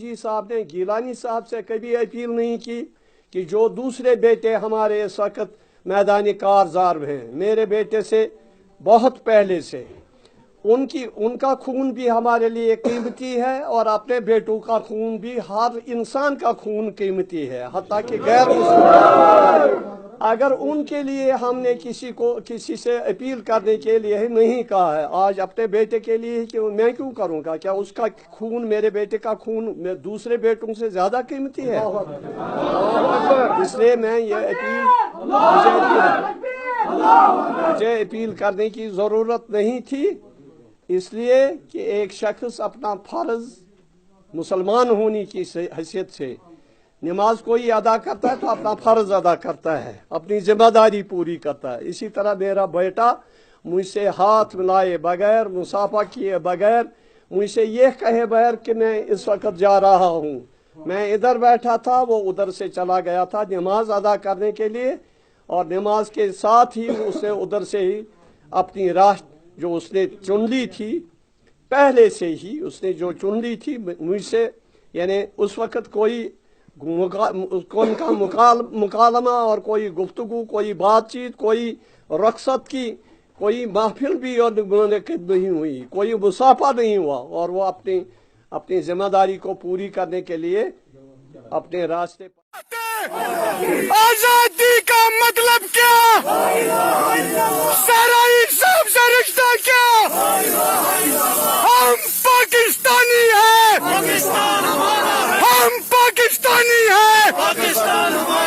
जी साहब ने गीलानी साहब से कभी अपील नहीं की कि जो दूसरे बेटे हमारे इस वक्त मैदानी कारजार हैं, मेरे बेटे से बहुत पहले से, उनका खून भी हमारे लिए कीमती है और अपने बेटों का खून भी, हर इंसान का खून कीमती है, हत्ता कि गैर मुस्लिम। अगर उनके लिए हमने किसी से अपील करने के लिए नहीं कहा है, आज अपने बेटे के लिए कि मैं क्यों करूंगा? क्या उसका खून, मेरे बेटे का खून दूसरे बेटों से ज्यादा कीमती है? इसलिए मैं ये मुझे अपील करने की जरूरत नहीं थी, इसलिए कि एक शख्स अपना फर्ज मुसलमान होने की हैसियत से नमाज कोई अदा करता है तो अपना फर्ज अदा करता है, अपनी जिम्मेदारी पूरी करता है। इसी तरह मेरा बेटा मुझसे हाथ मिलाए बगैर, मुसाफा किए बगैर, मुझसे ये कहे बगैर कि मैं इस वक्त जा रहा हूँ, मैं इधर बैठा था, वो उधर से चला गया था नमाज अदा करने के लिए, और नमाज के साथ ही उसने उधर से ही अपनी राह जो उसने चुन ली थी, पहले से ही उसने जो चुन ली थी मुझसे, यानी उस वक्त कोई उनका मुकालमा और कोई गुफ्तगू, कोई बातचीत, कोई रक़्सत की कोई महफिल भी और नहीं हुई, कोई मुसाफा नहीं हुआ, और वो अपनी जिम्मेदारी को पूरी करने के लिए अपने रास्ते आजादी का मतलब क्या? सारा इंसाफ से रिश्ता क्या? हम पाकिस्तानी हैं, पाकिस्तान हमारा है, हम पाकिस्तानी हैं, पाकिस्तान हमारा